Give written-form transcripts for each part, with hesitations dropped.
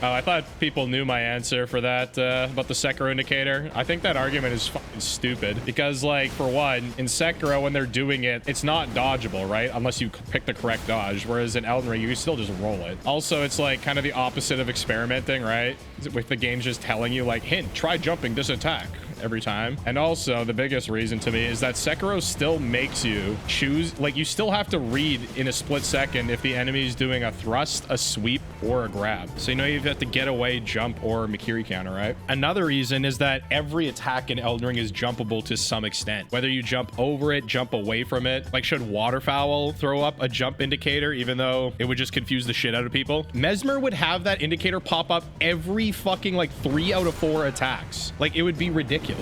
Oh, I thought people knew my answer for that, about the Sekiro indicator. I think that argument is fucking stupid because, like, for one, in Sekiro, when they're doing it, it's not dodgeable, right? Unless you pick the correct dodge. Whereas in Elden Ring, you can still just roll it. Also, it's like kind of the opposite of experimenting, right? With the game's just telling you, like, hint, try jumping this attack every time. And also, the biggest reason to me is that Sekiro still makes you choose, like, you still have to read in a split second if the enemy is doing a thrust, a sweep, or a grab. So you know you have to get away, jump, or Mikiri counter, right? Another reason is that every attack in Elden Ring is jumpable to some extent. Whether you jump over it, jump away from it. Like, should Waterfowl throw up a jump indicator, even though it would just confuse the shit out of people? Mesmer would have that indicator pop up every fucking, like, 3 out of 4 attacks. Like, it would be ridiculous.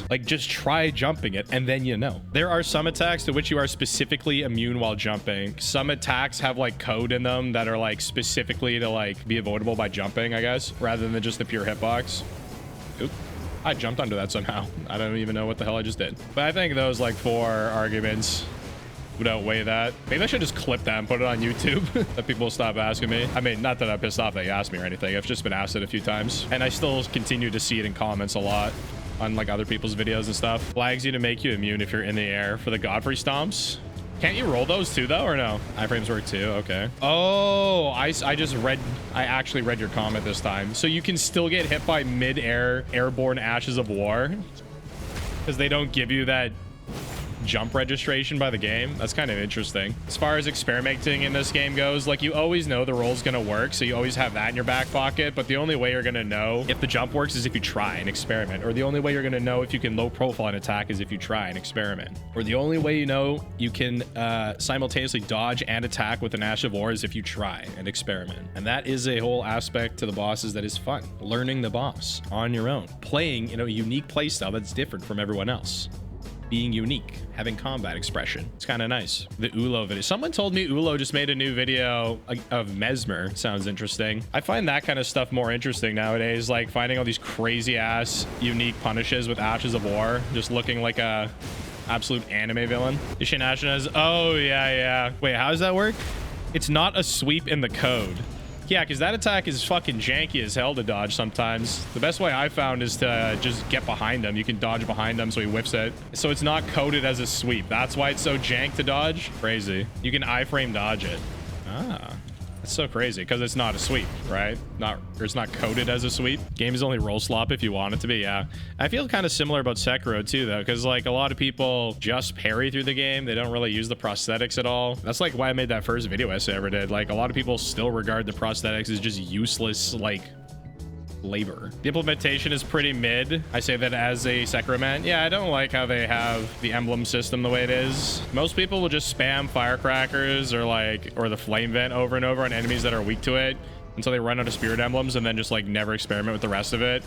Like, just try jumping it and then you know. There are some attacks to which you are specifically immune while jumping. Some attacks have like code in them that are like specifically to like be avoidable by jumping, I guess, rather than just the pure hitbox. Oop. I jumped under that somehow. I don't even know what the hell I just did. But I think those like 4 arguments would outweigh that. Maybe I should just clip that and put it on YouTube that people will stop asking me. I mean, not that I'm pissed off that you asked me or anything. I've just been asked it a few times and I still continue to see it in comments a lot on like other people's videos and stuff. Flags you to make you immune if you're in the air for the Godfrey stomps. Can't you roll those too though, or no? Iframes work too, okay. Oh, I actually read your comment this time. So you can still get hit by mid-air airborne ashes of war because they don't give you that jump registration by the game. That's kind of interesting. As far as experimenting in this game goes, like, you always know the roll's gonna work, so you always have that in your back pocket, but the only way you're gonna know if the jump works is if you try and experiment, or the only way you're gonna know if you can low profile an attack is if you try and experiment, or the only way you know you can simultaneously dodge and attack with an Ash of War is if you try and experiment. And that is a whole aspect to the bosses that is fun. Learning the boss on your own, playing in a unique playstyle that's different from everyone else. Being unique, having combat expression. It's kind of nice. The Ulo video. Someone told me Ulo just made a new video of Mesmer. Sounds interesting. I find that kind of stuff more interesting nowadays, like finding all these crazy ass unique punishes with Ashes of War, just looking like a absolute anime villain. Ishin Ashen oh yeah. Wait, how does that work? It's not a sweep in the code. Yeah, because that attack is fucking janky as hell to dodge sometimes. The best way I found is to just get behind him. You can dodge behind him so he whiffs it. So it's not coded as a sweep. That's why it's so jank to dodge. Crazy. You can iframe dodge it. Ah, that's so crazy because it's not a sweep, right? It's not coded as a sweep. Game is only roll slop if you want it to be. Yeah, I feel kind of similar about Sekiro too, though, because like a lot of people just parry through the game. They don't really use the prosthetics at all. That's like why I made that first video essay I ever did. Like, a lot of people still regard the prosthetics as just useless, like, labor. The implementation is pretty mid. I say that as a Sekiro man. Yeah, I don't like how they have the emblem system the way it is. Most people will just spam firecrackers or the flame vent over and over on enemies that are weak to it until they run out of spirit emblems and then just like never experiment with the rest of it.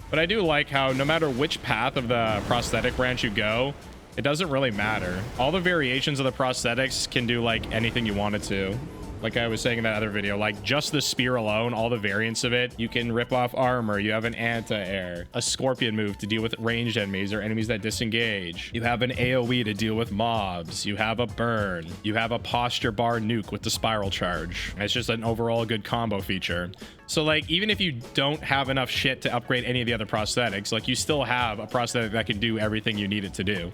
But I do like how no matter which path of the prosthetic branch you go, it doesn't really matter. All the variations of the prosthetics can do like anything you want it to. Like I was saying in that other video, like just the spear alone, all the variants of it, you can rip off armor. You have an anti-air, a scorpion move to deal with ranged enemies or enemies that disengage. You have an AoE to deal with mobs. You have a burn. You have a posture bar nuke with the spiral charge. It's just an overall good combo feature. So like, even if you don't have enough shit to upgrade any of the other prosthetics, like you still have a prosthetic that can do everything you need it to do.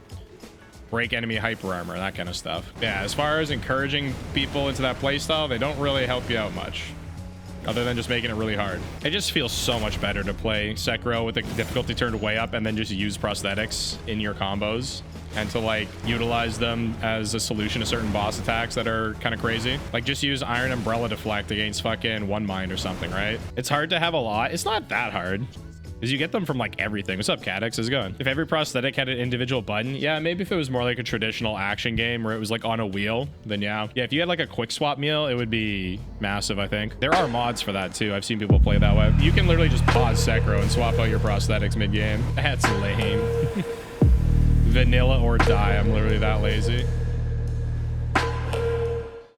Break enemy hyper armor, that kind of stuff. Yeah, as far as encouraging people into that playstyle, they don't really help you out much, other than just making it really hard. It just feels so much better to play Sekiro with the difficulty turned way up and then just use prosthetics in your combos and to like utilize them as a solution to certain boss attacks that are kind of crazy. Like just use Iron Umbrella Deflect against fucking One Mind or something, right? It's hard to have a lot. It's not that hard, because you get them from like everything. What's up, Cadix? How's it going? If every prosthetic had an individual button, yeah, maybe if it was more like a traditional action game where it was like on a wheel, then yeah. Yeah, if you had like a quick swap meal, it would be massive, I think. There are mods for that too. I've seen people play that way. You can literally just pause Sekiro and swap out your prosthetics mid-game. That's lame. Vanilla or die. I'm literally that lazy.